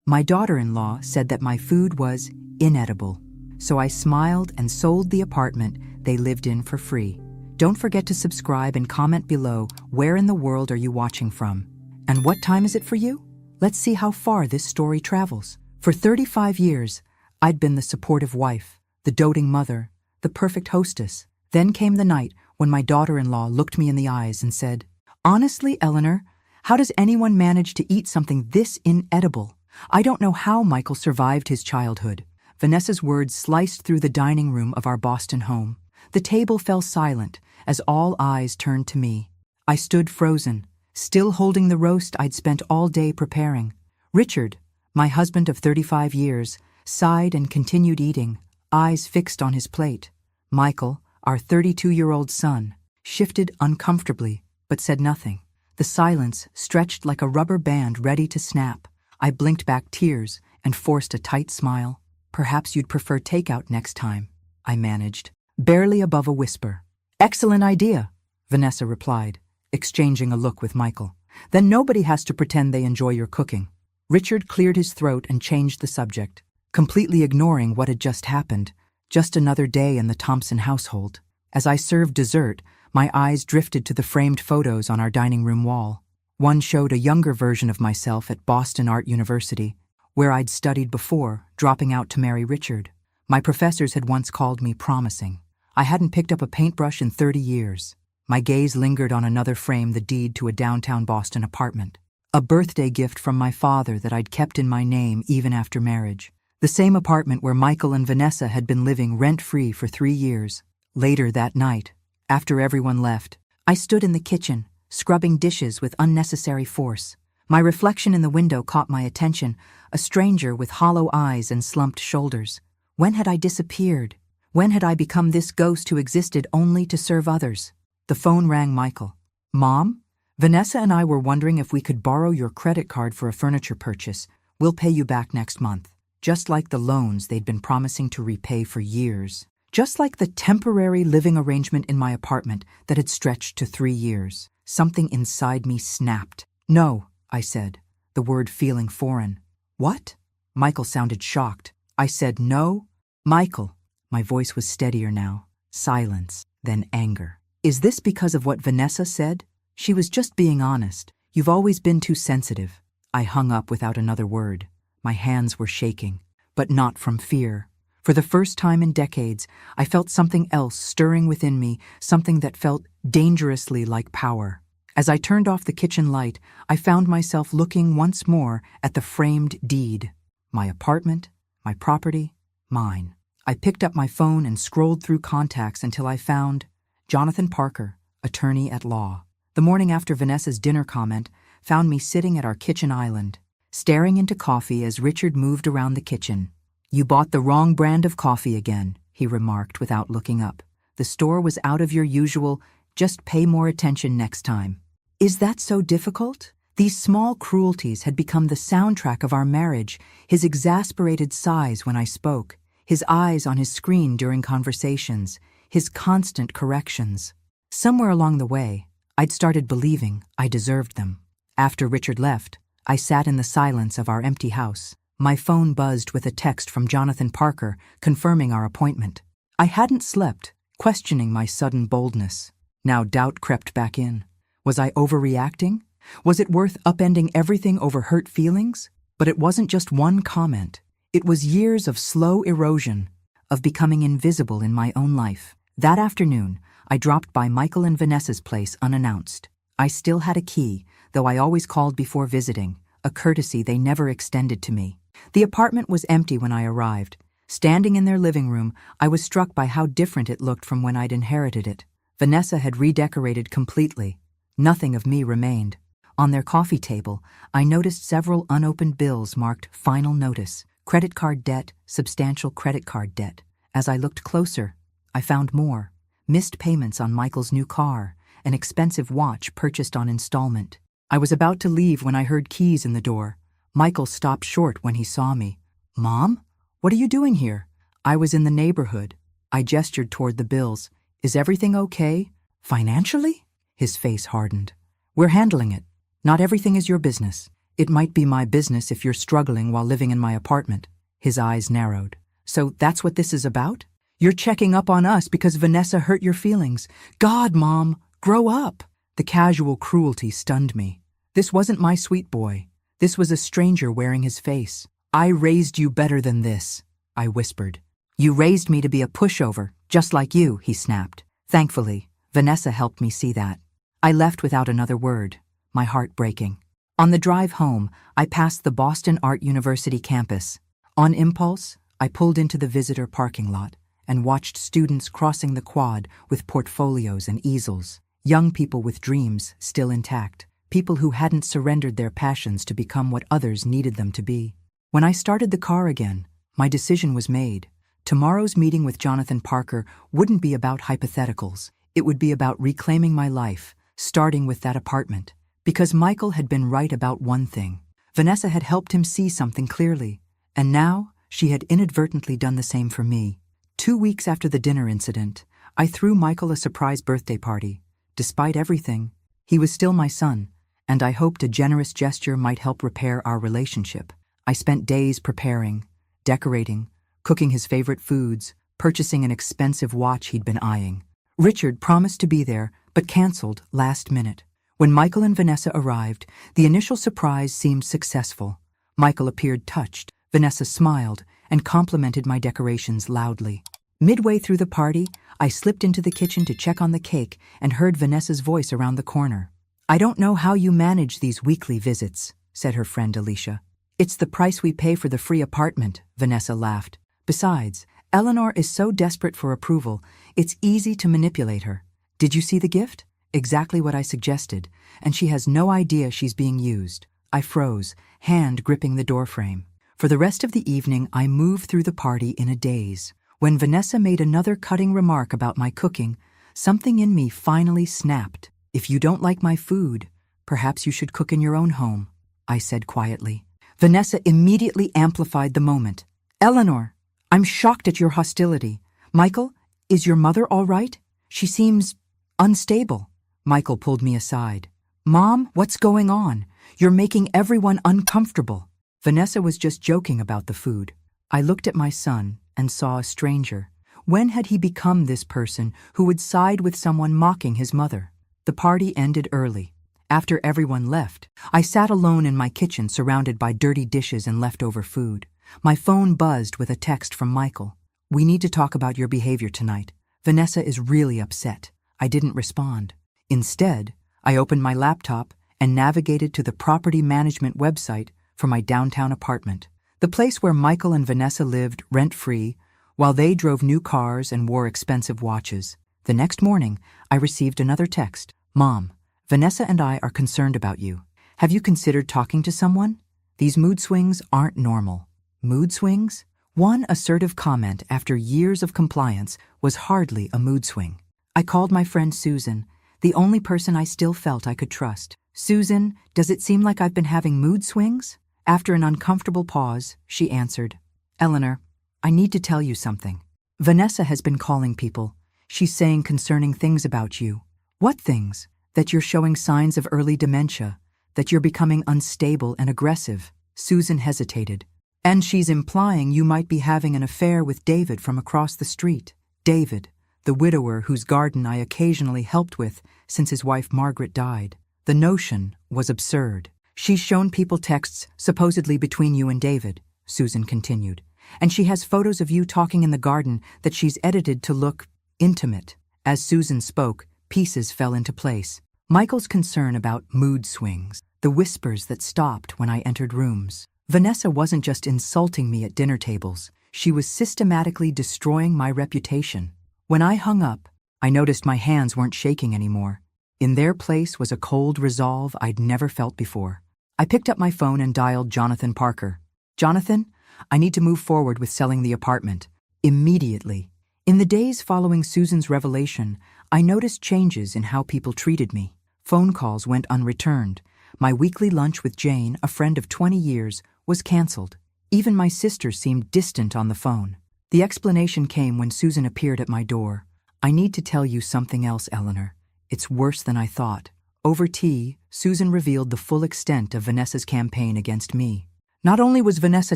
My daughter-in-law said that my food was inedible, so I smiled and sold the apartment they lived in for free. Don't forget to subscribe and comment below where in the world are you watching from. And what time is it for you? Let's see how far this story travels. For 35 years, I'd been the supportive wife, the doting mother, the perfect hostess. Then came the night when my daughter-in-law looked me in the eyes and said, "Honestly, Eleanor, how does anyone manage to eat something this inedible? I don't know how Michael survived his childhood." Vanessa's words sliced through the dining room of our Boston home. The table fell silent as all eyes turned to me. I stood frozen, still holding the roast I'd spent all day preparing. Richard, my husband of 35 years, sighed and continued eating, eyes fixed on his plate. Michael, our 32-year-old son, shifted uncomfortably, but said nothing. The silence stretched like a rubber band ready to snap. I blinked back tears and forced a tight smile. "Perhaps you'd prefer takeout next time," I managed, barely above a whisper. "Excellent idea," Vanessa replied, exchanging a look with Michael. "Then nobody has to pretend they enjoy your cooking." Richard cleared his throat and changed the subject, completely ignoring what had just happened. Just another day in the Thompson household. As I served dessert, my eyes drifted to the framed photos on our dining room wall. One showed a younger version of myself at Boston Art University, where I'd studied before, dropping out to marry Richard. My professors had once called me promising. I hadn't picked up a paintbrush in 30 years. My gaze lingered on another frame, the deed to a downtown Boston apartment. A birthday gift from my father that I'd kept in my name even after marriage. The same apartment where Michael and Vanessa had been living rent-free for 3 years. Later that night, after everyone left, I stood in the kitchen, scrubbing dishes with unnecessary force. My reflection in the window caught my attention, a stranger with hollow eyes and slumped shoulders. When had I disappeared? When had I become this ghost who existed only to serve others? The phone rang. Michael. "Mom? Vanessa and I were wondering if we could borrow your credit card for a furniture purchase. We'll pay you back next month." Just like the loans they'd been promising to repay for years. Just like the temporary living arrangement in my apartment that had stretched to 3 years. Something inside me snapped. "No," I said, the word feeling foreign. "What?" Michael sounded shocked. I said, "No." "Michael." My voice was steadier now. Silence, then anger. "Is this because of what Vanessa said? She was just being honest. You've always been too sensitive." I hung up without another word. My hands were shaking, but not from fear. For the first time in decades, I felt something else stirring within me, something that felt dangerously like power. As I turned off the kitchen light, I found myself looking once more at the framed deed. My apartment, my property, mine. I picked up my phone and scrolled through contacts until I found Jonathan Parker, attorney at law. The morning after Vanessa's dinner comment found me sitting at our kitchen island, staring into coffee as Richard moved around the kitchen. "You bought the wrong brand of coffee again," he remarked without looking up. "The store was out of your usual, just pay more attention next time." Is that so difficult? These small cruelties had become the soundtrack of our marriage, his exasperated sighs when I spoke, his eyes on his screen during conversations, his constant corrections. Somewhere along the way, I'd started believing I deserved them. After Richard left, I sat in the silence of our empty house. My phone buzzed with a text from Jonathan Parker confirming our appointment. I hadn't slept, questioning my sudden boldness. Now doubt crept back in. Was I overreacting? Was it worth upending everything over hurt feelings? But it wasn't just one comment. It was years of slow erosion, of becoming invisible in my own life. That afternoon, I dropped by Michael and Vanessa's place unannounced. I still had a key, though I always called before visiting, a courtesy they never extended to me. The apartment was empty when I arrived. Standing in their living room, I was struck by how different it looked from when I'd inherited it. Vanessa had redecorated completely. Nothing of me remained. On their coffee table, I noticed several unopened bills marked "Final Notice," credit card debt, substantial credit card debt. As I looked closer, I found more. Missed payments on Michael's new car, an expensive watch purchased on installment. I was about to leave when I heard keys in the door. Michael stopped short when he saw me. "Mom? What are you doing here?" "I was in the neighborhood." I gestured toward the bills. "Is everything okay? Financially?" His face hardened. "We're handling it. Not everything is your business." It might be my business if you're struggling while living in my apartment. His eyes narrowed. So that's what this is about? You're checking up on us because Vanessa hurt your feelings. God, Mom, grow up. The casual cruelty stunned me. This wasn't my sweet boy. This was a stranger wearing his face. I raised you better than this, I whispered. You raised me to be a pushover, just like you, he snapped. Thankfully, Vanessa helped me see that. I left without another word, my heart breaking. On the drive home, I passed the Boston Art University campus. On impulse, I pulled into the visitor parking lot and watched students crossing the quad with portfolios and easels. Young people with dreams still intact. People who hadn't surrendered their passions to become what others needed them to be. When I started the car again, my decision was made. Tomorrow's meeting with Jonathan Parker wouldn't be about hypotheticals. It would be about reclaiming my life, starting with that apartment. Because Michael had been right about one thing. Vanessa had helped him see something clearly, and now she had inadvertently done the same for me. 2 weeks after the dinner incident, I threw Michael a surprise birthday party. Despite everything, he was still my son, and I hoped a generous gesture might help repair our relationship. I spent days preparing, decorating, cooking his favorite foods, purchasing an expensive watch he'd been eyeing. Richard promised to be there, but canceled last minute. When Michael and Vanessa arrived, the initial surprise seemed successful. Michael appeared touched, Vanessa smiled, and complimented my decorations loudly. Midway through the party, I slipped into the kitchen to check on the cake and heard Vanessa's voice around the corner. I don't know how you manage these weekly visits, said her friend Alicia. It's the price we pay for the free apartment, Vanessa laughed. Besides, Eleanor is so desperate for approval, it's easy to manipulate her. Did you see the gift? Exactly what I suggested, and she has no idea she's being used. I froze, hand gripping the doorframe. For the rest of the evening, I moved through the party in a daze. When Vanessa made another cutting remark about my cooking, something in me finally snapped. If you don't like my food, perhaps you should cook in your own home, I said quietly. Vanessa immediately amplified the moment. Eleanor, I'm shocked at your hostility. Michael, is your mother all right? She seems unstable. Michael pulled me aside. Mom, what's going on? You're making everyone uncomfortable. Vanessa was just joking about the food. I looked at my son and saw a stranger. When had he become this person who would side with someone mocking his mother? The party ended early. After everyone left, I sat alone in my kitchen surrounded by dirty dishes and leftover food. My phone buzzed with a text from Michael. We need to talk about your behavior tonight. Vanessa is really upset. I didn't respond. Instead, I opened my laptop and navigated to the property management website for my downtown apartment, the place where Michael and Vanessa lived rent-free while they drove new cars and wore expensive watches. The next morning, I received another text. Mom, Vanessa and I are concerned about you. Have you considered talking to someone? These mood swings aren't normal. Mood swings? One assertive comment after years of compliance was hardly a mood swing. I called my friend Susan, the only person I still felt I could trust. Susan, does it seem like I've been having mood swings? After an uncomfortable pause, she answered, Eleanor, I need to tell you something. Vanessa has been calling people. She's saying concerning things about you. What things? That you're showing signs of early dementia, that you're becoming unstable and aggressive. Susan hesitated. And she's implying you might be having an affair with David from across the street. David, the widower whose garden I occasionally helped with since his wife Margaret died. The notion was absurd. She's shown people texts supposedly between you and David, Susan continued, and she has photos of you talking in the garden that she's edited to look intimate. As Susan spoke, pieces fell into place. Michael's concern about mood swings, the whispers that stopped when I entered rooms. Vanessa wasn't just insulting me at dinner tables, she was systematically destroying my reputation. When I hung up, I noticed my hands weren't shaking anymore. In their place was a cold resolve I'd never felt before. I picked up my phone and dialed Jonathan Parker. Jonathan, I need to move forward with selling the apartment. Immediately. In the days following Susan's revelation, I noticed changes in how people treated me. Phone calls went unreturned. My weekly lunch with Jane, a friend of 20 years, was canceled. Even my sister seemed distant on the phone. The explanation came when Susan appeared at my door. I need to tell you something else, Eleanor. It's worse than I thought. Over tea, Susan revealed the full extent of Vanessa's campaign against me. Not only was Vanessa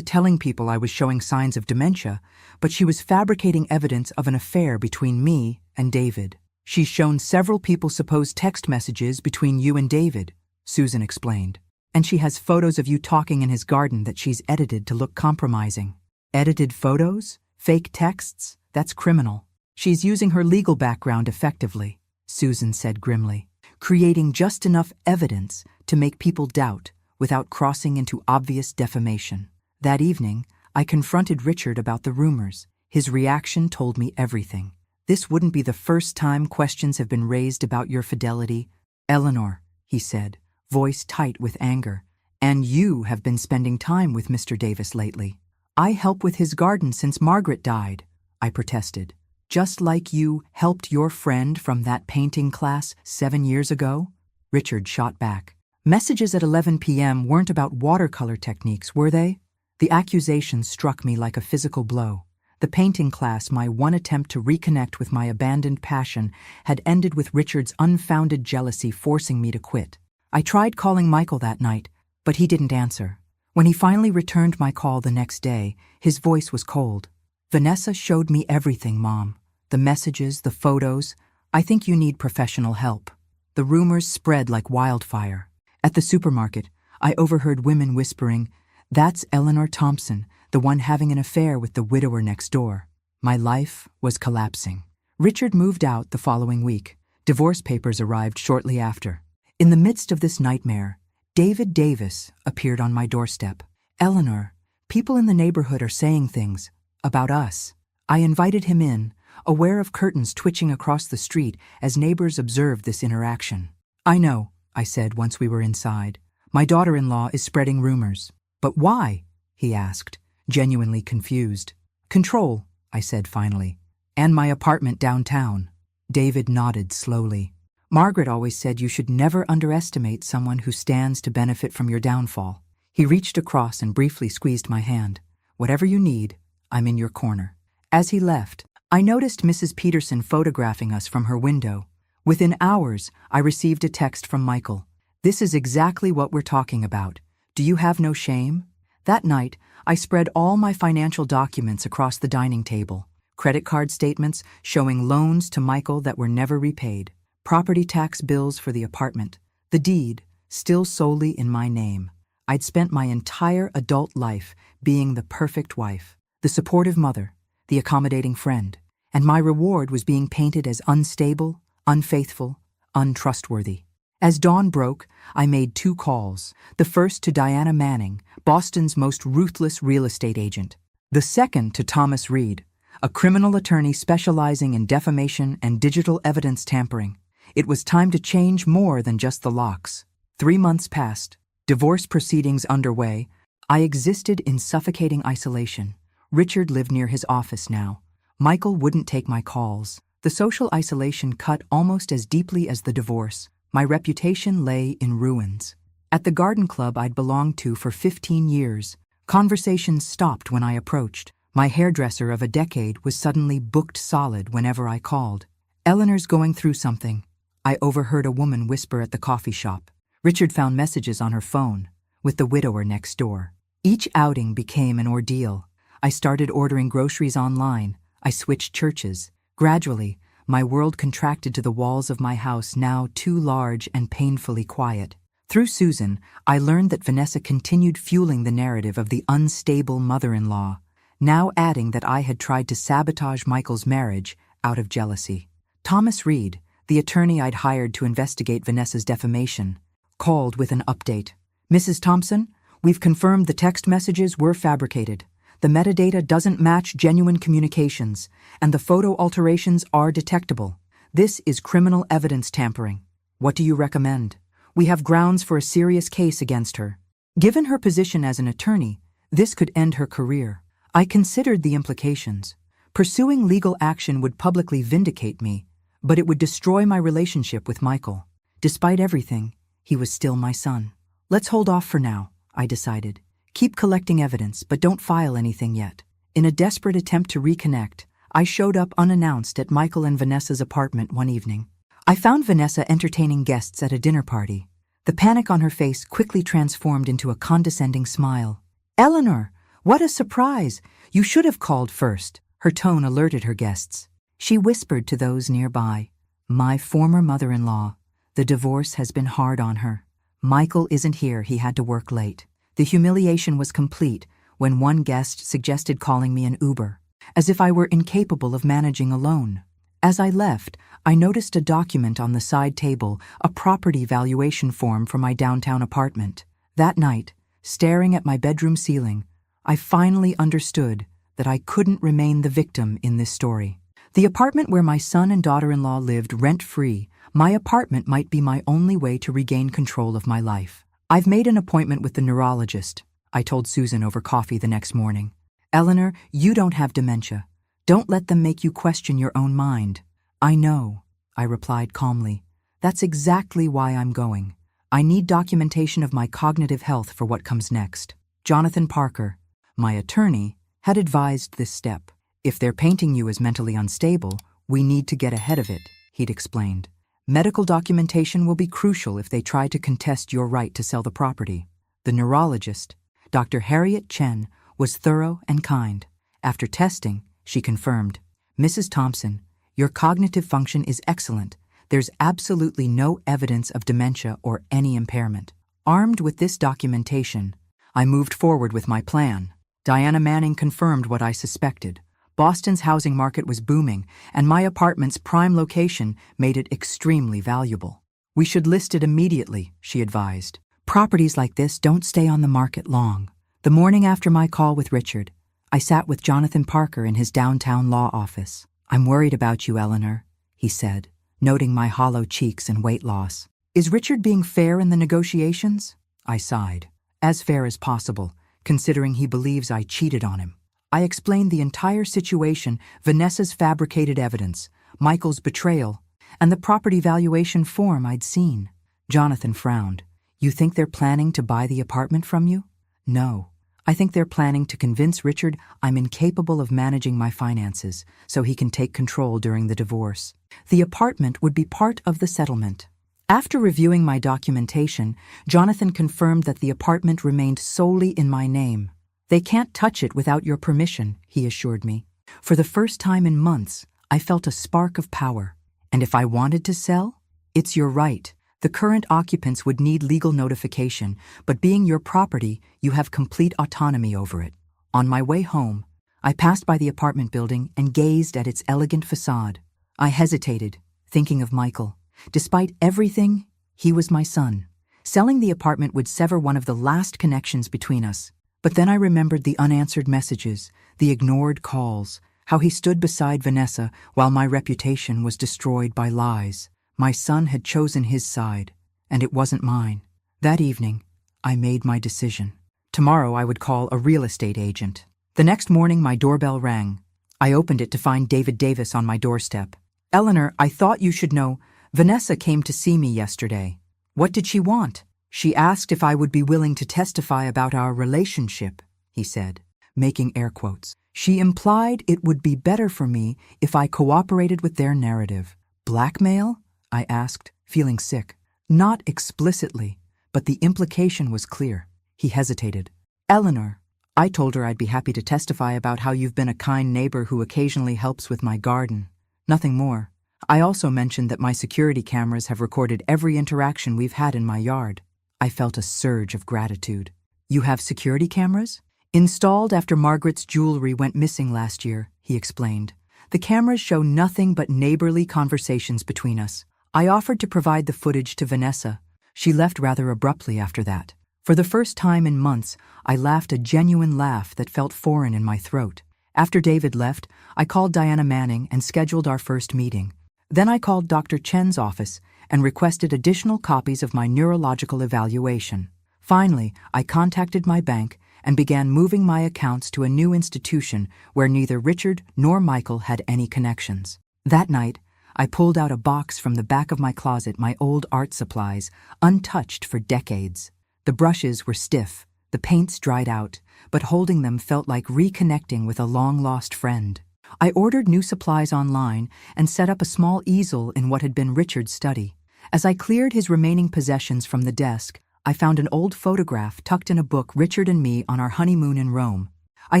telling people I was showing signs of dementia, but she was fabricating evidence of an affair between me and David. She's shown several people supposed text messages between you and David, Susan explained. And she has photos of you talking in his garden that she's edited to look compromising. Edited photos? Fake texts? That's criminal. She's using her legal background effectively, Susan said grimly, creating just enough evidence to make people doubt without crossing into obvious defamation. That evening, I confronted Richard about the rumors. His reaction told me everything. This wouldn't be the first time questions have been raised about your fidelity. Eleanor, he said, voice tight with anger, and you have been spending time with Mr. Davis lately. I help with his garden since Margaret died, I protested. Just like you helped your friend from that painting class 7 years ago? Richard shot back. Messages at 11 p.m. weren't about watercolor techniques, were they? The accusation struck me like a physical blow. The painting class, my one attempt to reconnect with my abandoned passion, had ended with Richard's unfounded jealousy forcing me to quit. I tried calling Michael that night, but he didn't answer. When he finally returned my call the next day, his voice was cold. Vanessa showed me everything, Mom. The messages, the photos. I think you need professional help. The rumors spread like wildfire. At the supermarket, I overheard women whispering, "That's Eleanor Thompson, the one having an affair with the widower next door." My life was collapsing. Richard moved out the following week. Divorce papers arrived shortly after. In the midst of this nightmare, David Davis appeared on my doorstep. "Eleanor, people in the neighborhood are saying things about us." I invited him in, aware of curtains twitching across the street as neighbors observed this interaction. "I know," I said once we were inside. "My daughter-in-law is spreading rumors." "But why?" he asked, genuinely confused. "Control," I said finally. "And my apartment downtown." David nodded slowly. "Margaret always said you should never underestimate someone who stands to benefit from your downfall." He reached across and briefly squeezed my hand. "Whatever you need, I'm in your corner." As he left, I noticed Mrs. Peterson photographing us from her window. Within hours, I received a text from Michael. "This is exactly what we're talking about. Do you have no shame?" That night, I spread all my financial documents across the dining table. Credit card statements showing loans to Michael that were never repaid. Property tax bills for the apartment. The deed, still solely in my name. I'd spent my entire adult life being the perfect wife, the supportive mother, the accommodating friend, and my reward was being painted as unstable, unfaithful, untrustworthy. As dawn broke, I made 2 calls, the first to Diana Manning, Boston's most ruthless real estate agent. The second to Thomas Reed, a criminal attorney specializing in defamation and digital evidence tampering. It was time to change more than just the locks. 3 months passed, divorce proceedings underway. I existed in suffocating isolation. Richard lived near his office now. Michael wouldn't take my calls. The social isolation cut almost as deeply as the divorce. My reputation lay in ruins. At the garden club I'd belonged to for 15 years, conversations stopped when I approached. My hairdresser of a decade was suddenly booked solid whenever I called. "Eleanor's going through something," I overheard a woman whisper at the coffee shop. Richard found messages on her phone, with the widower next door. Each outing became an ordeal. I started ordering groceries online. I switched churches. Gradually, my world contracted to the walls of my house, now too large and painfully quiet. Through Susan, I learned that Vanessa continued fueling the narrative of the unstable mother-in-law, now adding that I had tried to sabotage Michael's marriage out of jealousy. Thomas Reed, the attorney I'd hired to investigate Vanessa's defamation, called with an update. "Mrs. Thompson, we've confirmed the text messages were fabricated. The metadata doesn't match genuine communications, and the photo alterations are detectable. This is criminal evidence tampering. What do you recommend? We have grounds for a serious case against her." Given her position as an attorney, this could end her career. I considered the implications. Pursuing legal action would publicly vindicate me, but it would destroy my relationship with Michael. Despite everything, he was still my son. "Let's hold off for now," I decided. "Keep collecting evidence, but don't file anything yet." In a desperate attempt to reconnect, I showed up unannounced at Michael and Vanessa's apartment one evening. I found Vanessa entertaining guests at a dinner party. The panic on her face quickly transformed into a condescending smile. "Eleanor, what a surprise! You should have called first." Her tone alerted her guests. She whispered to those nearby, "My former mother-in-law. The divorce has been hard on her. Michael isn't here, he had to work late." The humiliation was complete when one guest suggested calling me an Uber, as if I were incapable of managing alone. As I left, I noticed a document on the side table, a property valuation form for my downtown apartment. That night, staring at my bedroom ceiling, I finally understood that I couldn't remain the victim in this story. The apartment where my son and daughter-in-law lived rent-free, my apartment might be my only way to regain control of my life. "I've made an appointment with the neurologist," I told Susan over coffee the next morning. "Eleanor, you don't have dementia. Don't let them make you question your own mind." "I know," I replied calmly. "That's exactly why I'm going. I need documentation of my cognitive health for what comes next." Jonathan Parker, my attorney, had advised this step. "If they're painting you as mentally unstable, we need to get ahead of it," he'd explained. "Medical documentation will be crucial if they try to contest your right to sell the property." The neurologist, Dr. Harriet Chen, was thorough and kind. After testing, she confirmed, "Mrs. Thompson, your cognitive function is excellent. There's absolutely no evidence of dementia or any impairment." Armed with this documentation, I moved forward with my plan. Diana Manning confirmed what I suspected. Boston's housing market was booming, and my apartment's prime location made it extremely valuable. "We should list it immediately," she advised. "Properties like this don't stay on the market long." The morning after my call with Richard, I sat with Jonathan Parker in his downtown law office. "I'm worried about you, Eleanor," he said, noting my hollow cheeks and weight loss. "Is Richard being fair in the negotiations?" I sighed. "As fair as possible, considering he believes I cheated on him." I explained the entire situation, Vanessa's fabricated evidence, Michael's betrayal, and the property valuation form I'd seen. Jonathan frowned. "You think they're planning to buy the apartment from you?" "No. I think they're planning to convince Richard I'm incapable of managing my finances, so he can take control during the divorce. The apartment would be part of the settlement." After reviewing my documentation, Jonathan confirmed that the apartment remained solely in my name. "They can't touch it without your permission," he assured me. For the first time in months, I felt a spark of power. "And if I wanted to sell? It's your right. The current occupants would need legal notification, but being your property, you have complete autonomy over it." On my way home, I passed by the apartment building and gazed at its elegant facade. I hesitated, thinking of Michael. Despite everything, he was my son. Selling the apartment would sever one of the last connections between us. But then I remembered the unanswered messages, the ignored calls, how he stood beside Vanessa while my reputation was destroyed by lies. My son had chosen his side, and it wasn't mine. That evening, I made my decision. Tomorrow I would call a real estate agent. The next morning my doorbell rang. I opened it to find David Davis on my doorstep. "Eleanor, I thought you should know. Vanessa came to see me yesterday." "What did she want?" "She asked if I would be willing to testify about our relationship," he said, making air quotes. "She implied it would be better for me if I cooperated with their narrative." "Blackmail?" I asked, feeling sick. "Not explicitly, but the implication was clear." He hesitated. "Eleanor, I told her I'd be happy to testify about how you've been a kind neighbor who occasionally helps with my garden. Nothing more. I also mentioned that my security cameras have recorded every interaction we've had in my yard." I felt a surge of gratitude. "You have security cameras?" "Installed after Margaret's jewelry went missing last year," he explained. "The cameras show nothing but neighborly conversations between us. I offered to provide the footage to Vanessa. She left rather abruptly after that. For the first time in months, I laughed a genuine laugh that felt foreign in my throat. After David left, I called Diana Manning and scheduled our first meeting. Then I called Dr. Chen's office and requested additional copies of my neurological evaluation. Finally, I contacted my bank and began moving my accounts to a new institution where neither Richard nor Michael had any connections. That night, I pulled out a box from the back of my closet, my old art supplies, untouched for decades. The brushes were stiff, the paints dried out, but holding them felt like reconnecting with a long-lost friend. I ordered new supplies online and set up a small easel in what had been Richard's study. As I cleared his remaining possessions from the desk, I found an old photograph tucked in a book, Richard and me on our honeymoon in Rome. I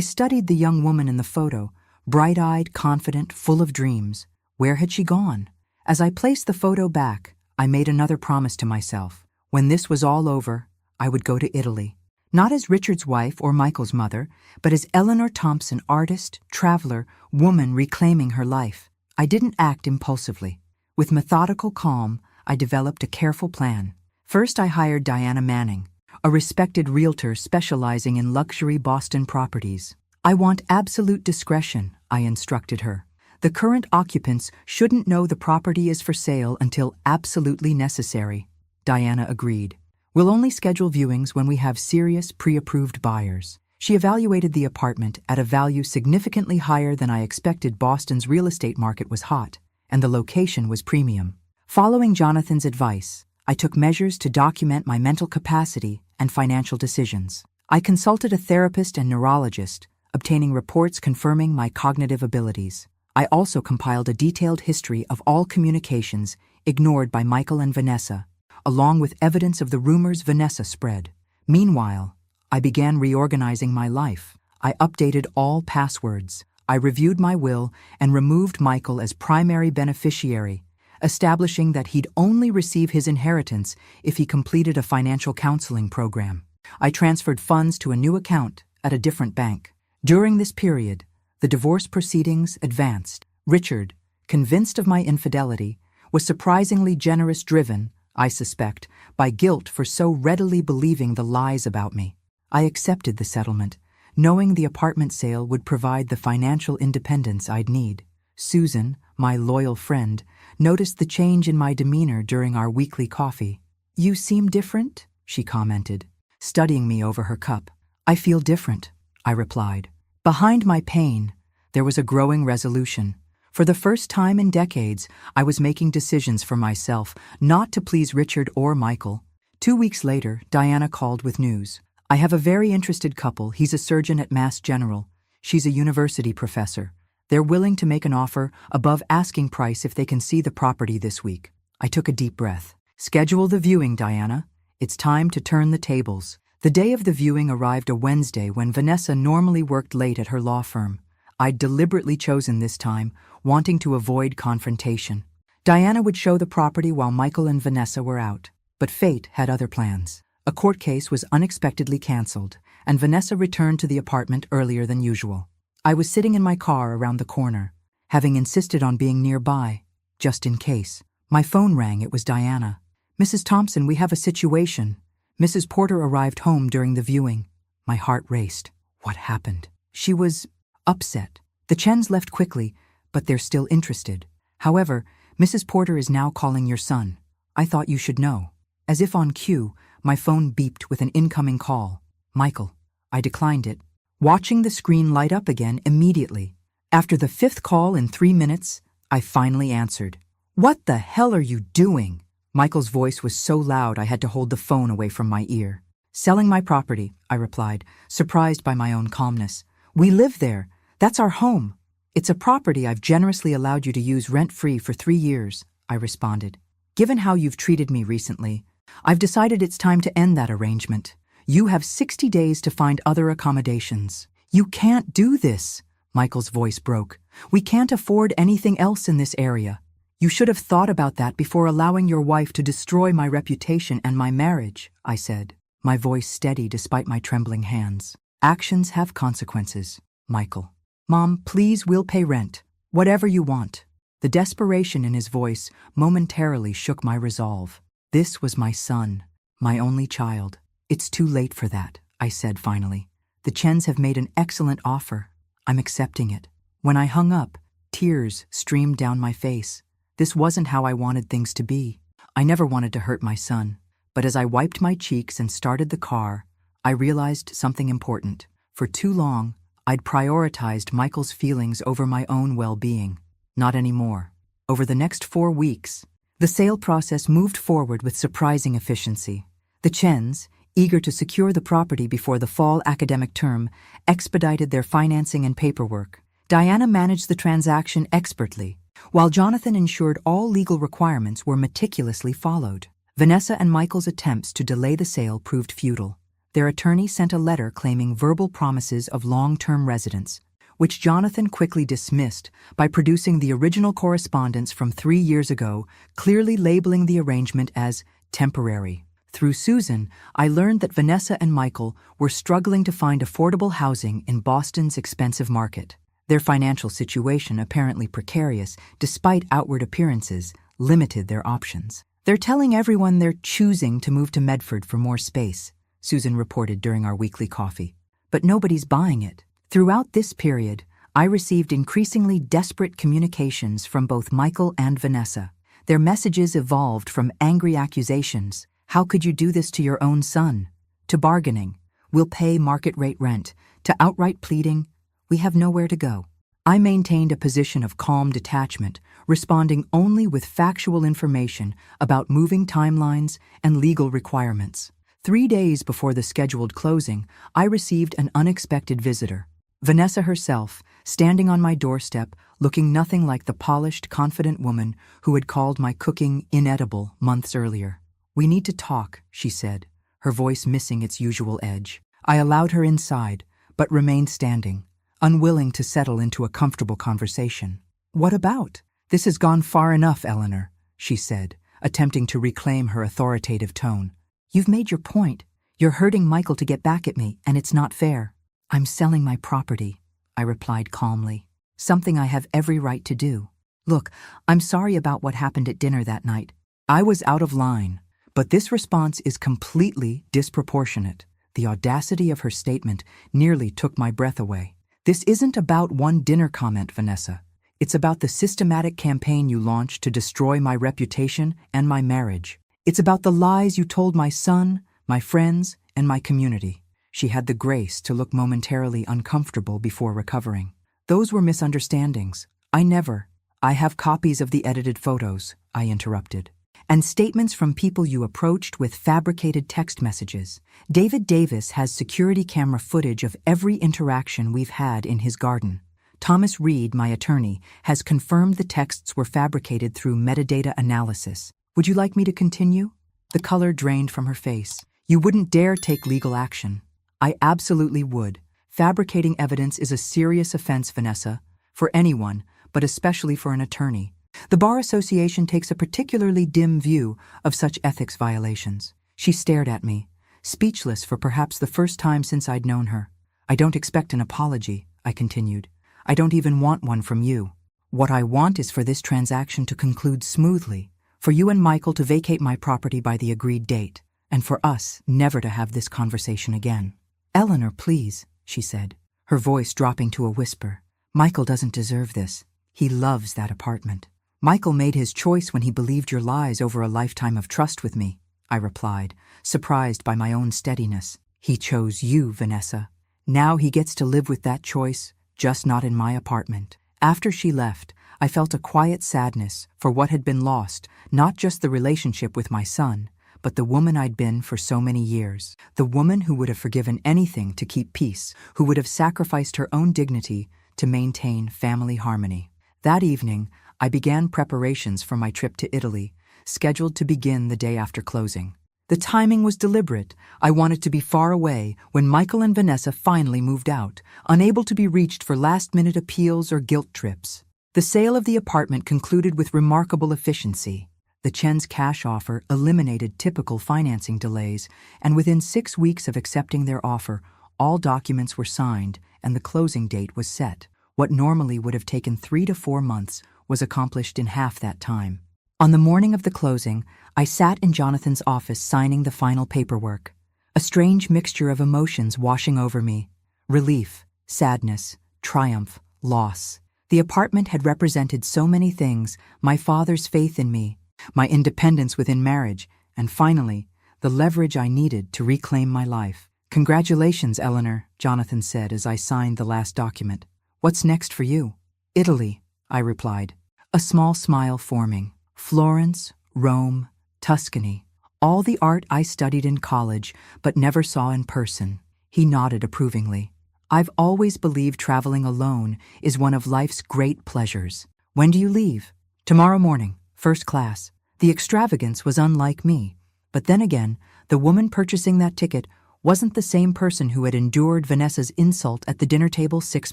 studied the young woman in the photo, bright-eyed, confident, full of dreams. Where had she gone? As I placed the photo back, I made another promise to myself. When this was all over, I would go to Italy. Not as Richard's wife or Michael's mother, but as Eleanor Thompson, artist, traveler, woman reclaiming her life. I didn't act impulsively. With methodical calm, I developed a careful plan. First, I hired Diana Manning, a respected realtor specializing in luxury Boston properties. I want absolute discretion, I instructed her. The current occupants shouldn't know the property is for sale until absolutely necessary. Diana agreed. We'll only schedule viewings when we have serious, pre-approved buyers. She evaluated the apartment at a value significantly higher than I expected. Boston's real estate market was hot, and the location was premium. Following Jonathan's advice, I took measures to document my mental capacity and financial decisions. I consulted a therapist and neurologist, obtaining reports confirming my cognitive abilities. I also compiled a detailed history of all communications ignored by Michael and Vanessa, along with evidence of the rumors Vanessa spread. Meanwhile, I began reorganizing my life. I updated all passwords. I reviewed my will and removed Michael as primary beneficiary, establishing that he'd only receive his inheritance if he completed a financial counseling program. I transferred funds to a new account at a different bank. During this period, the divorce proceedings advanced. Richard, convinced of my infidelity, was surprisingly generous, driven, I suspect, by guilt for so readily believing the lies about me. I accepted the settlement, knowing the apartment sale would provide the financial independence I'd need. Susan, my loyal friend, noticed the change in my demeanor during our weekly coffee. "You seem different," she commented, studying me over her cup. "I feel different," I replied. Behind my pain, there was a growing resolution. For the first time in decades, I was making decisions for myself, not to please Richard or Michael. 2 weeks later, Diana called with news. "I have a very interested couple. He's a surgeon at Mass General. She's a university professor. They're willing to make an offer above asking price if they can see the property this week." I took a deep breath. "Schedule the viewing, Diana. It's time to turn the tables." The day of the viewing arrived, a Wednesday, when Vanessa normally worked late at her law firm. I'd deliberately chosen this time, wanting to avoid confrontation. Diana would show the property while Michael and Vanessa were out. But fate had other plans. A court case was unexpectedly canceled, and Vanessa returned to the apartment earlier than usual. I was sitting in my car around the corner, having insisted on being nearby, just in case. My phone rang. It was Diana. "Mrs. Thompson, we have a situation." Mrs. Porter arrived home during the viewing. My heart raced. What happened? She was upset. "The Chens left quickly, but they're still interested. However, Mrs. Porter is now calling your son. I thought you should know." As if on cue, my phone beeped with an incoming call. "Michael." I declined it, watching the screen light up again immediately. After the 5th call in 3 minutes, I finally answered. "What the hell are you doing?" Michael's voice was so loud I had to hold the phone away from my ear. "Selling my property," I replied, surprised by my own calmness. "We live there. That's our home. It's a property I've generously allowed you to use rent-free for 3 years, I responded. "Given how you've treated me recently, I've decided it's time to end that arrangement. You have 60 days to find other accommodations." "You can't do this," Michael's voice broke. "We can't afford anything else in this area. You should have thought about that before allowing your wife to destroy my reputation and my marriage," I said, my voice steady despite my trembling hands. "Actions have consequences, Michael." "Mom, please, we'll pay rent. Whatever you want." The desperation in his voice momentarily shook my resolve. This was my son, my only child. "It's too late for that," I said finally. "The Chens have made an excellent offer. I'm accepting it." When I hung up, tears streamed down my face. This wasn't how I wanted things to be. I never wanted to hurt my son. But as I wiped my cheeks and started the car, I realized something important. For too long, I'd prioritized Michael's feelings over my own well-being. Not anymore. Over the next 4 weeks, the sale process moved forward with surprising efficiency. The Chens, eager to secure the property before the fall academic term, expedited their financing and paperwork, Diana managed the transaction expertly, while Jonathan ensured all legal requirements were meticulously followed. Vanessa and Michael's attempts to delay the sale proved futile. Their attorney sent a letter claiming verbal promises of long-term residence, which Jonathan quickly dismissed by producing the original correspondence from 3 years ago, clearly labeling the arrangement as temporary. Through Susan, I learned that Vanessa and Michael were struggling to find affordable housing in Boston's expensive market. Their financial situation, apparently precarious despite outward appearances, limited their options. "They're telling everyone they're choosing to move to Medford for more space," Susan reported during our weekly coffee. "But nobody's buying it." Throughout this period, I received increasingly desperate communications from both Michael and Vanessa. Their messages evolved from angry accusations, "How could you do this to your own son?" to bargaining, "We'll pay market-rate rent," to outright pleading, "We have nowhere to go." I maintained a position of calm detachment, responding only with factual information about moving timelines and legal requirements. 3 days before the scheduled closing, I received an unexpected visitor. Vanessa herself, standing on my doorstep, looking nothing like the polished, confident woman who had called my cooking inedible months earlier. "We need to talk," she said, her voice missing its usual edge. I allowed her inside, but remained standing, unwilling to settle into a comfortable conversation. "What about? This has gone far enough, Eleanor," she said, attempting to reclaim her authoritative tone. "You've made your point. You're hurting Michael to get back at me, and it's not fair." "I'm selling my property," I replied calmly, "something I have every right to do. Look, I'm sorry about what happened at dinner that night." I was out of line, but this response is completely disproportionate. The audacity of her statement nearly took my breath away. "This isn't about one dinner comment, Vanessa. It's about the systematic campaign you launched to destroy my reputation and my marriage. It's about the lies you told my son, my friends, and my community." She had the grace to look momentarily uncomfortable before recovering. "Those were misunderstandings. I have copies of the edited photos," I interrupted. "And statements from people you approached with fabricated text messages. David Davis has security camera footage of every interaction we've had in his garden. Thomas Reed, my attorney, has confirmed the texts were fabricated through metadata analysis. Would you like me to continue?" The color drained from her face. "You wouldn't dare take legal action." "I absolutely would. Fabricating evidence is a serious offense, Vanessa, for anyone, but especially for an attorney. The Bar Association takes a particularly dim view of such ethics violations." She stared at me, speechless for perhaps the first time since I'd known her. "I don't expect an apology," I continued. "I don't even want one from you. What I want is for this transaction to conclude smoothly, for you and Michael to vacate my property by the agreed date, and for us never to have this conversation again." "Eleanor, please," she said, her voice dropping to a whisper. "Michael doesn't deserve this. He loves that apartment." "Michael made his choice when he believed your lies over a lifetime of trust with me," I replied, surprised by my own steadiness. "He chose you, Vanessa. Now he gets to live with that choice, just not in my apartment." After she left, I felt a quiet sadness for what had been lost, not just the relationship with my son, but the woman I'd been for so many years. The woman who would have forgiven anything to keep peace, who would have sacrificed her own dignity to maintain family harmony. That evening, I began preparations for my trip to Italy, scheduled to begin the day after closing. The timing was deliberate. I wanted to be far away when Michael and Vanessa finally moved out, unable to be reached for last-minute appeals or guilt trips. The sale of the apartment concluded with remarkable efficiency. The Chen's cash offer eliminated typical financing delays, and within 6 weeks of accepting their offer, all documents were signed and the closing date was set. What normally would have taken 3 to 4 months was accomplished in half that time. On the morning of the closing, I sat in Jonathan's office signing the final paperwork. A strange mixture of emotions washing over me: relief, sadness, triumph, loss. The apartment had represented so many things: my father's faith in me, my independence within marriage, and finally, the leverage I needed to reclaim my life. "Congratulations, Eleanor," Jonathan said as I signed the last document. "What's next for you?" "Italy," I replied, a small smile forming. "Florence, Rome, Tuscany, all the art I studied in college but never saw in person." He nodded approvingly. I've always believed traveling alone is one of life's great pleasures. When do you leave? Tomorrow morning, first class. The extravagance was unlike me. But then again, the woman purchasing that ticket wasn't the same person who had endured Vanessa's insult at the dinner table 6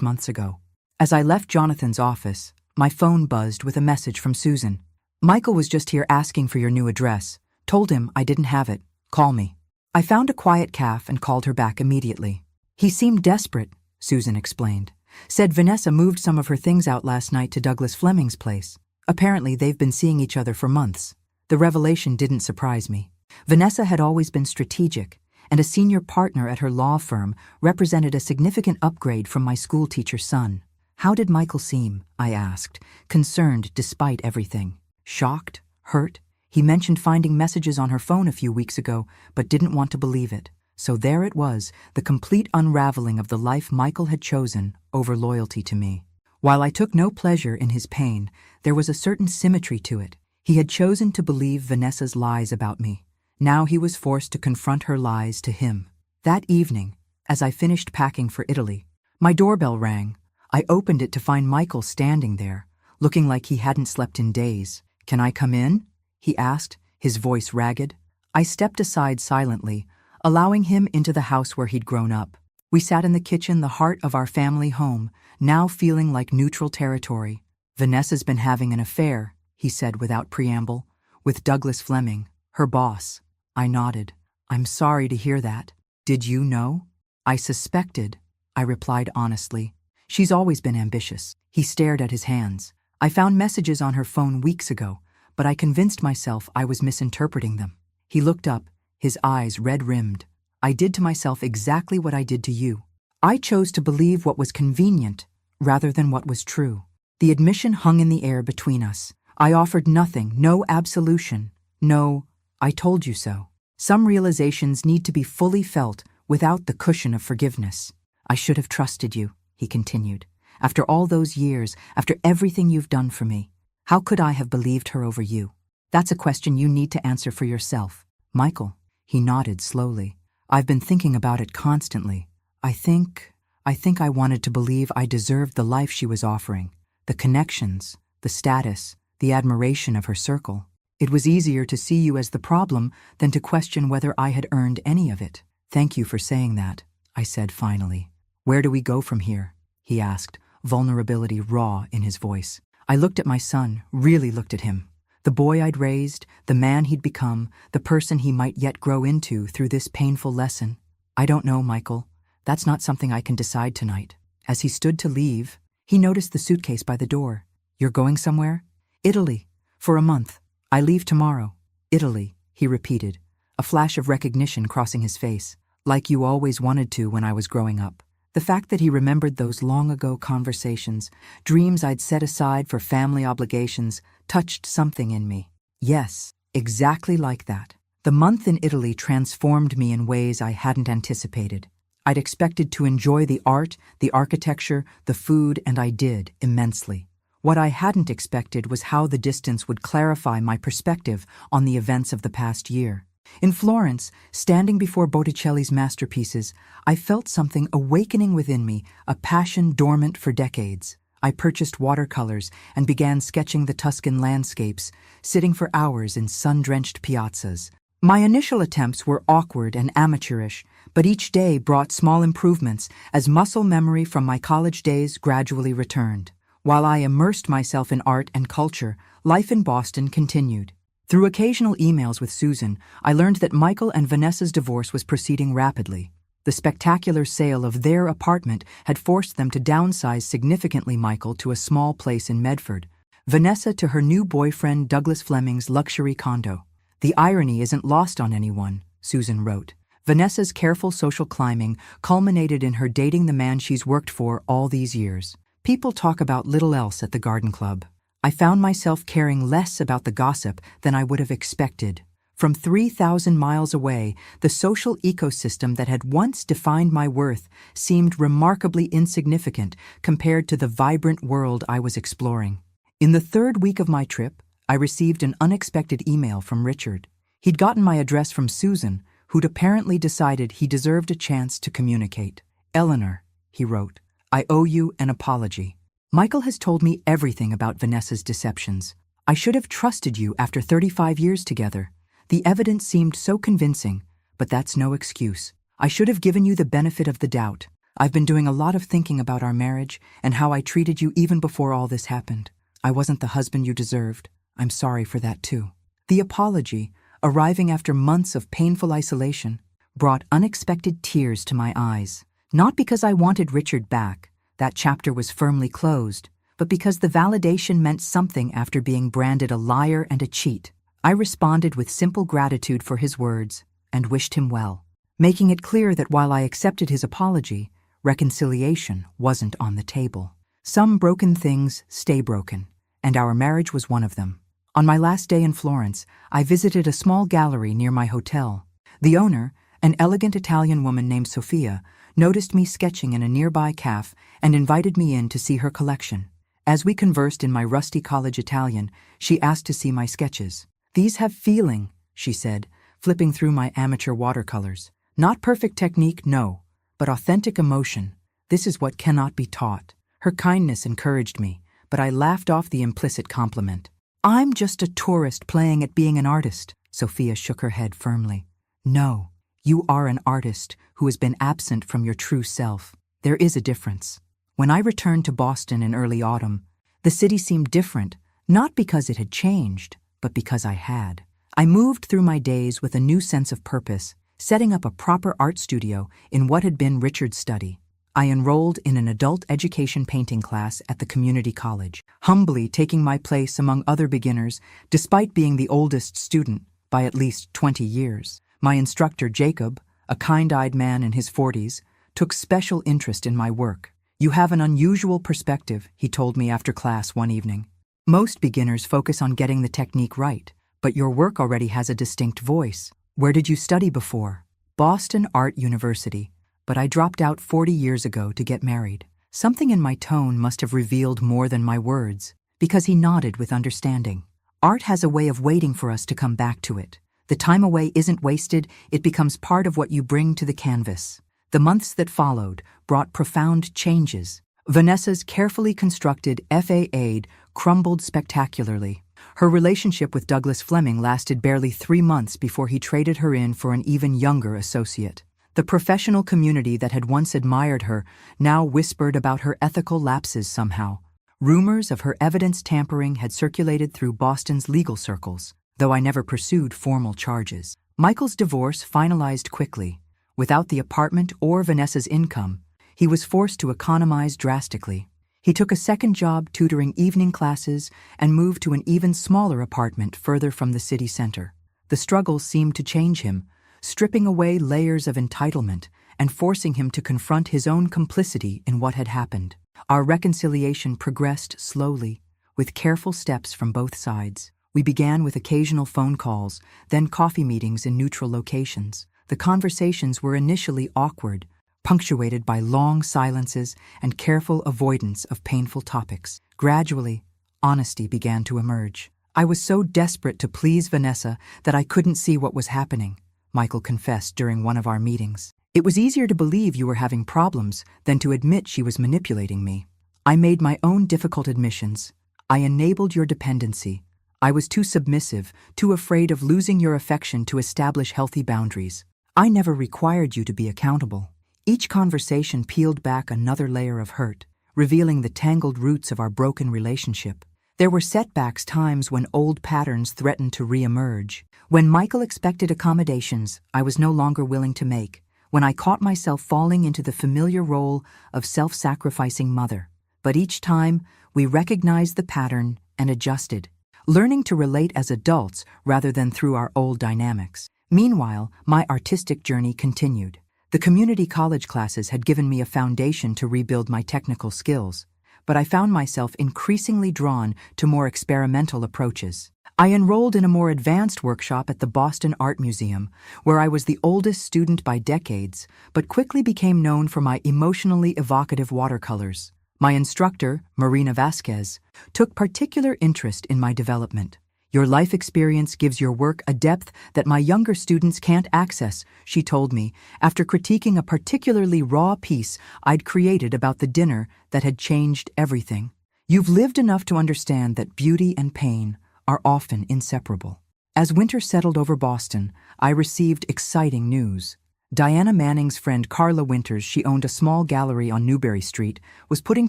months ago. As I left Jonathan's office, my phone buzzed with a message from Susan. Michael was just here asking for your new address. Told him I didn't have it. Call me. I found a quiet cafe and called her back immediately. He seemed desperate, Susan explained. Said Vanessa moved some of her things out last night to Douglas Fleming's place. Apparently they've been seeing each other for months. The revelation didn't surprise me. Vanessa had always been strategic, and a senior partner at her law firm represented a significant upgrade from my schoolteacher's son. How did Michael seem? I asked, concerned despite everything. Shocked? Hurt? He mentioned finding messages on her phone a few weeks ago, but didn't want to believe it. So there it was, the complete unraveling of the life Michael had chosen over loyalty to me. While I took no pleasure in his pain, there was a certain symmetry to it. He had chosen to believe Vanessa's lies about me. Now he was forced to confront her lies to him. That evening, as I finished packing for Italy, my doorbell rang. I opened it to find Michael standing there, looking like he hadn't slept in days. "Can I come in?" he asked, his voice ragged. I stepped aside silently, allowing him into the house where he'd grown up. We sat in the kitchen, the heart of our family home, now feeling like neutral territory. "Vanessa's been having an affair," he said without preamble, "with Douglas Fleming, her boss." I nodded. "I'm sorry to hear that. Did you know?" "I suspected," I replied honestly. "She's always been ambitious." He stared at his hands. "I found messages on her phone weeks ago, but I convinced myself I was misinterpreting them." He looked up, his eyes red-rimmed. "I did to myself exactly what I did to you. I chose to believe what was convenient rather than what was true." The admission hung in the air between us. I offered nothing, no absolution, no, "I told you so." Some realizations need to be fully felt without the cushion of forgiveness. "I should have trusted you," he continued. "After all those years, after everything you've done for me, how could I have believed her over you? That's a question you need to answer for yourself." "Michael," he nodded slowly. "I've been thinking about it constantly. I think I wanted to believe I deserved the life she was offering, the connections, the status, the admiration of her circle. It was easier to see you as the problem than to question whether I had earned any of it." "Thank you for saying that," I said finally. "Where do we go from here?" he asked, vulnerability raw in his voice. I looked at my son, really looked at him. The boy I'd raised, the man he'd become, the person he might yet grow into through this painful lesson. "I don't know, Michael. That's not something I can decide tonight." As he stood to leave, he noticed the suitcase by the door. "You're going somewhere?" "Italy. For a month. I leave tomorrow." "Italy," he repeated, a flash of recognition crossing his face. "Like you always wanted to when I was growing up." The fact that he remembered those long-ago conversations, dreams I'd set aside for family obligations, touched something in me. Yes, exactly like that. The month in Italy transformed me in ways I hadn't anticipated. I'd expected to enjoy the art, the architecture, the food, and I did, immensely. What I hadn't expected was how the distance would clarify my perspective on the events of the past year. In Florence, standing before Botticelli's masterpieces, I felt something awakening within me, a passion dormant for decades. I purchased watercolors and began sketching the Tuscan landscapes, sitting for hours in sun-drenched piazzas. My initial attempts were awkward and amateurish, but each day brought small improvements as muscle memory from my college days gradually returned. While I immersed myself in art and culture, life in Boston continued. Through occasional emails with Susan, I learned that Michael and Vanessa's divorce was proceeding rapidly. The spectacular sale of their apartment had forced them to downsize significantly, Michael to a small place in Medford, Vanessa to her new boyfriend Douglas Fleming's luxury condo. "The irony isn't lost on anyone," Susan wrote. "Vanessa's careful social climbing culminated in her dating the man she's worked for all these years. People talk about little else at the garden club." I found myself caring less about the gossip than I would have expected. From 3,000 miles away, the social ecosystem that had once defined my worth seemed remarkably insignificant compared to the vibrant world I was exploring. In the third week of my trip, I received an unexpected email from Richard. He'd gotten my address from Susan, who'd apparently decided he deserved a chance to communicate. "Eleanor," he wrote. I owe you an apology. Michael has told me everything about Vanessa's deceptions. I should have trusted you after 35 years together. The evidence seemed so convincing, but that's no excuse. I should have given you the benefit of the doubt. I've been doing a lot of thinking about our marriage and how I treated you even before all this happened. I wasn't the husband you deserved. I'm sorry for that too. The apology, arriving after months of painful isolation, brought unexpected tears to my eyes. Not because I wanted Richard back, that chapter was firmly closed, but because the validation meant something after being branded a liar and a cheat. I responded with simple gratitude for his words and wished him well, making it clear that while I accepted his apology, reconciliation wasn't on the table. Some broken things stay broken, and our marriage was one of them. On my last day in Florence, I visited a small gallery near my hotel. The owner, an elegant Italian woman named Sofia, noticed me sketching in a nearby cafe and invited me in to see her collection. As we conversed in my rusty college Italian, she asked to see my sketches. These have feeling, she said, flipping through my amateur watercolors. Not perfect technique, no, but authentic emotion. This is what cannot be taught. Her kindness encouraged me, but I laughed off the implicit compliment. I'm just a tourist playing at being an artist. Sophia shook her head firmly. No, you are an artist who has been absent from your true self. There is a difference. When I returned to Boston in early autumn, the city seemed different, not because it had changed, but because I had. I moved through my days with a new sense of purpose, setting up a proper art studio in what had been Richard's study. I enrolled in an adult education painting class at the community college, humbly taking my place among other beginners despite being the oldest student by at least 20 years. My instructor, Jacob, a kind-eyed man in his 40s, took special interest in my work. You have an unusual perspective, he told me after class one evening. Most beginners focus on getting the technique right, but your work already has a distinct voice. Where did you study before? Boston Art University, but I dropped out 40 years ago to get married. Something in my tone must have revealed more than my words, because he nodded with understanding. Art has a way of waiting for us to come back to it. The time away isn't wasted, it becomes part of what you bring to the canvas. The months that followed brought profound changes. Vanessa's carefully constructed FA aide crumbled spectacularly. Her relationship with Douglas Fleming lasted barely 3 months before he traded her in for an even younger associate. The professional community that had once admired her now whispered about her ethical lapses somehow. Rumors of her evidence tampering had circulated through Boston's legal circles, though I never pursued formal charges. Michael's divorce finalized quickly. Without the apartment or Vanessa's income, he was forced to economize drastically. He took a second job tutoring evening classes and moved to an even smaller apartment further from the city center. The struggle seemed to change him, stripping away layers of entitlement and forcing him to confront his own complicity in what had happened. Our reconciliation progressed slowly, with careful steps from both sides. We began with occasional phone calls, then coffee meetings in neutral locations. The conversations were initially awkward, punctuated by long silences and careful avoidance of painful topics. Gradually, honesty began to emerge. I was so desperate to please Vanessa that I couldn't see what was happening, Michael confessed during one of our meetings. It was easier to believe you were having problems than to admit she was manipulating me. I made my own difficult admissions. I enabled your dependency. I was too submissive, too afraid of losing your affection to establish healthy boundaries. I never required you to be accountable. Each conversation peeled back another layer of hurt, revealing the tangled roots of our broken relationship. There were setbacks, times when old patterns threatened to re-emerge. When Michael expected accommodations I was no longer willing to make. When I caught myself falling into the familiar role of self-sacrificing mother. But each time, we recognized the pattern and adjusted, learning to relate as adults rather than through our old dynamics. Meanwhile, my artistic journey continued. The community college classes had given me a foundation to rebuild my technical skills, but I found myself increasingly drawn to more experimental approaches. I enrolled in a more advanced workshop at the Boston Art Museum, where I was the oldest student by decades, but quickly became known for my emotionally evocative watercolors. My instructor, Marina Vasquez, took particular interest in my development. Your life experience gives your work a depth that my younger students can't access, she told me, after critiquing a particularly raw piece I'd created about the dinner that had changed everything. You've lived enough to understand that beauty and pain are often inseparable. As winter settled over Boston, I received exciting news. Diana Manning's friend Carla Winters, she owned a small gallery on Newbury Street, was putting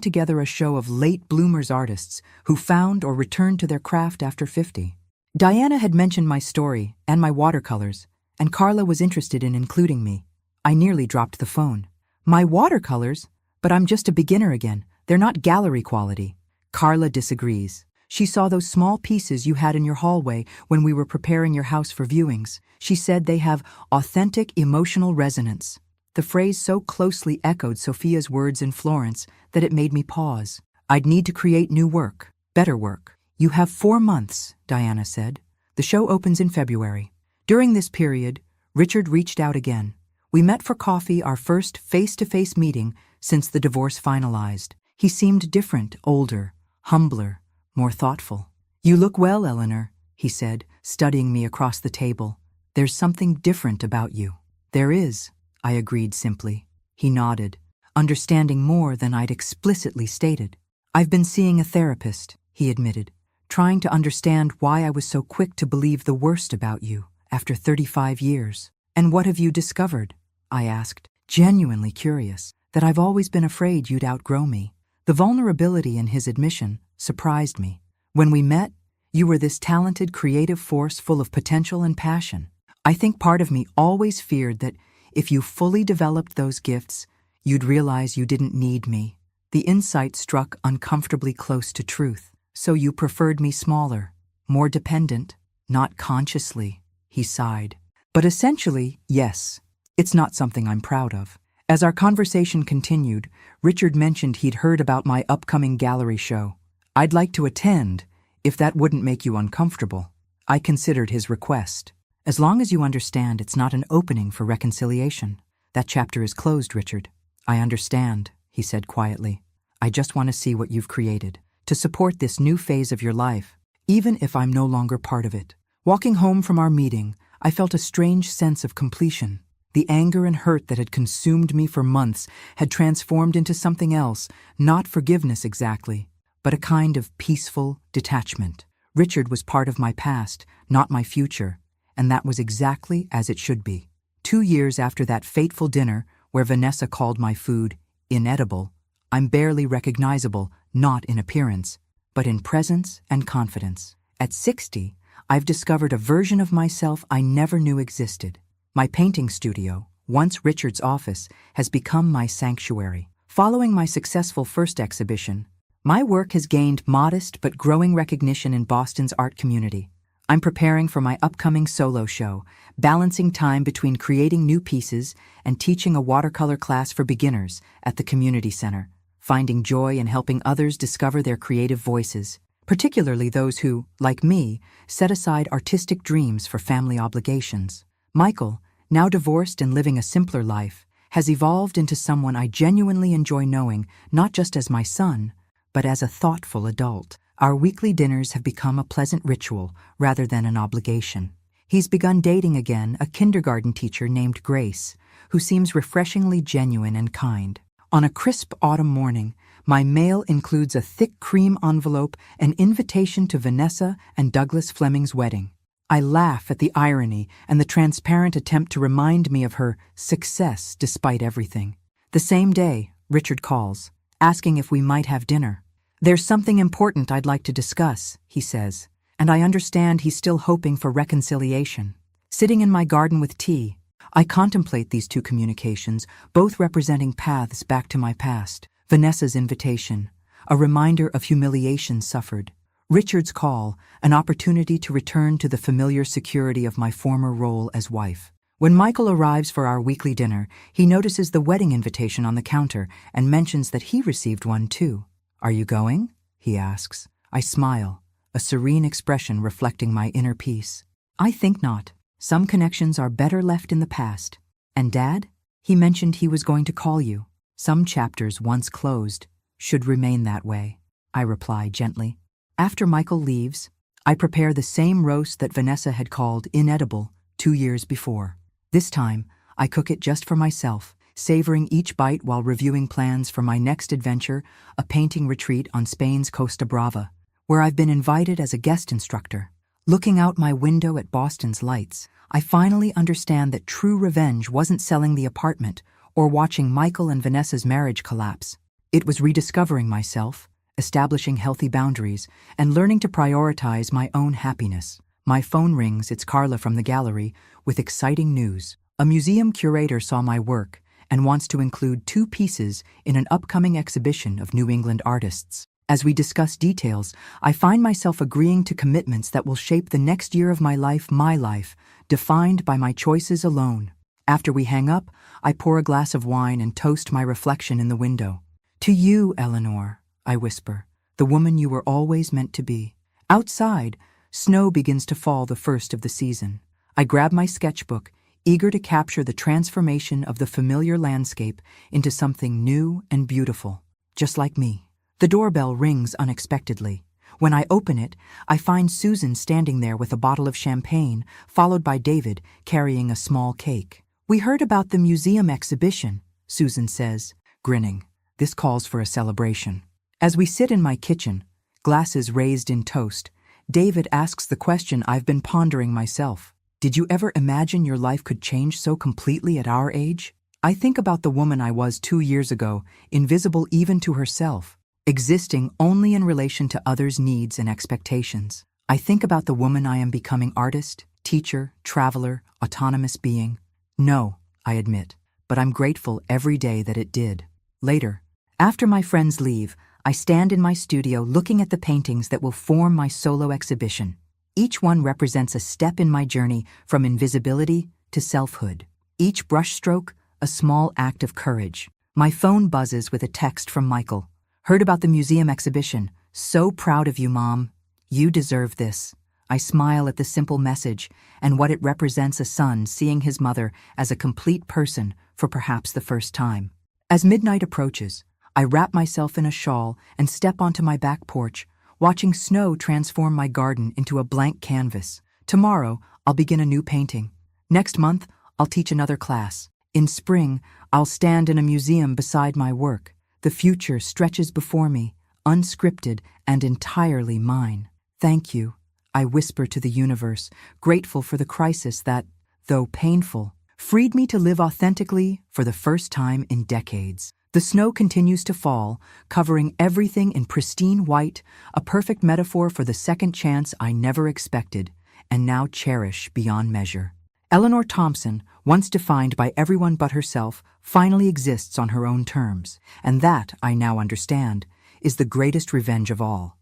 together a show of late bloomers artists who found or returned to their craft after 50. Diana had mentioned my story and my watercolors, and Carla was interested in including me. I nearly dropped the phone. My watercolors? But I'm just a beginner again. They're not gallery quality. Carla disagrees. She saw those small pieces you had in your hallway when we were preparing your house for viewings. She said they have authentic emotional resonance. The phrase so closely echoed Sophia's words in Florence that it made me pause. I'd need to create new work, better work. You have 4 months, Diana said. The show opens in February. During this period, Richard reached out again. We met for coffee, our first face-to-face meeting since the divorce finalized. He seemed different, older, humbler, more thoughtful. You look well, Eleanor, he said, studying me across the table. There's something different about you. There is, I agreed simply. He nodded, understanding more than I'd explicitly stated. I've been seeing a therapist, he admitted, trying to understand why I was so quick to believe the worst about you after 35 years. And what have you discovered? I asked, genuinely curious. That I've always been afraid you'd outgrow me. The vulnerability in his admission surprised me. When we met, you were this talented, creative force full of potential and passion. I think part of me always feared that if you fully developed those gifts, you'd realize you didn't need me. The insight struck uncomfortably close to truth. So you preferred me smaller, more dependent, not consciously, he sighed. But essentially, yes, it's not something I'm proud of. As our conversation continued, Richard mentioned he'd heard about my upcoming gallery show. I'd like to attend, if that wouldn't make you uncomfortable. I considered his request. As long as you understand it's not an opening for reconciliation. That chapter is closed, Richard. I understand, he said quietly. I just want to see what you've created, to support this new phase of your life, even if I'm no longer part of it. Walking home from our meeting, I felt a strange sense of completion. The anger and hurt that had consumed me for months had transformed into something else, not forgiveness exactly, but a kind of peaceful detachment. Richard was part of my past, not my future, and that was exactly as it should be. 2 years after that fateful dinner where Vanessa called my food inedible, I'm barely recognizable, not in appearance, but in presence and confidence. At 60, I've discovered a version of myself I never knew existed. My painting studio, once Richard's office, has become my sanctuary. Following my successful first exhibition, my work has gained modest but growing recognition in Boston's art community. I'm preparing for my upcoming solo show, balancing time between creating new pieces and teaching a watercolor class for beginners at the community center, finding joy in helping others discover their creative voices, particularly those who, like me, set aside artistic dreams for family obligations. Michael, now divorced and living a simpler life, has evolved into someone I genuinely enjoy knowing, not just as my son, but as a thoughtful adult. Our weekly dinners have become a pleasant ritual rather than an obligation. He's begun dating again a kindergarten teacher named Grace, who seems refreshingly genuine and kind. On a crisp autumn morning, my mail includes a thick cream envelope, an invitation to Vanessa and Douglas Fleming's wedding. I laugh at the irony and the transparent attempt to remind me of her success despite everything. The same day, Richard calls, asking if we might have dinner. There's something important I'd like to discuss, he says, and I understand he's still hoping for reconciliation. Sitting in my garden with tea, I contemplate these two communications, both representing paths back to my past. Vanessa's invitation, a reminder of humiliation suffered. Richard's call, an opportunity to return to the familiar security of my former role as wife. When Michael arrives for our weekly dinner, he notices the wedding invitation on the counter and mentions that he received one too. Are you going? He asks. I smile, a serene expression reflecting my inner peace. I think not. Some connections are better left in the past. And Dad? He mentioned he was going to call you. Some chapters once closed should remain that way, I reply gently. After Michael leaves, I prepare the same roast that Vanessa had called inedible 2 years before. This time, I cook it just for myself, savoring each bite while reviewing plans for my next adventure, a painting retreat on Spain's Costa Brava, where I've been invited as a guest instructor. Looking out my window at Boston's lights, I finally understand that true revenge wasn't selling the apartment or watching Michael and Vanessa's marriage collapse. It was rediscovering myself, establishing healthy boundaries, and learning to prioritize my own happiness. My phone rings, it's Carla from the gallery, with exciting news. A museum curator saw my work and wants to include 2 pieces in an upcoming exhibition of New England artists. As we discuss details, I find myself agreeing to commitments that will shape the next year of my life, defined by my choices alone. After we hang up, I pour a glass of wine and toast my reflection in the window. To you, Eleanor, I whisper, the woman you were always meant to be. Outside, snow begins to fall, the first of the season. I grab my sketchbook, eager to capture the transformation of the familiar landscape into something new and beautiful, just like me. The doorbell rings unexpectedly. When I open it, I find Susan standing there with a bottle of champagne, followed by David carrying a small cake. We heard about the museum exhibition, Susan says, grinning. This calls for a celebration. As we sit in my kitchen, glasses raised in toast, David asks the question I've been pondering myself. Did you ever imagine your life could change so completely at our age? I think about the woman I was 2 years ago, invisible even to herself, existing only in relation to others' needs and expectations. I think about the woman I am becoming, artist, teacher, traveler, autonomous being. No, I admit, but I'm grateful every day that it did. Later, after my friends leave, I stand in my studio looking at the paintings that will form my solo exhibition. Each one represents a step in my journey from invisibility to selfhood. Each brushstroke, a small act of courage. My phone buzzes with a text from Michael. Heard about the museum exhibition. So proud of you, Mom. You deserve this. I smile at the simple message and what it represents, a son seeing his mother as a complete person for perhaps the first time. As midnight approaches, I wrap myself in a shawl and step onto my back porch, watching snow transform my garden into a blank canvas. Tomorrow, I'll begin a new painting. Next month, I'll teach another class. In spring, I'll stand in a museum beside my work. The future stretches before me, unscripted and entirely mine. Thank you, I whisper to the universe, grateful for the crisis that, though painful, freed me to live authentically for the first time in decades. The snow continues to fall, covering everything in pristine white, a perfect metaphor for the second chance I never expected and now cherish beyond measure. Eleanor Thompson, once defined by everyone but herself, finally exists on her own terms, and that, I now understand, is the greatest revenge of all.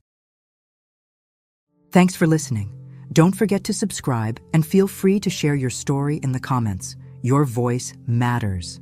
Thanks for listening. Don't forget to subscribe and feel free to share your story in the comments. Your voice matters.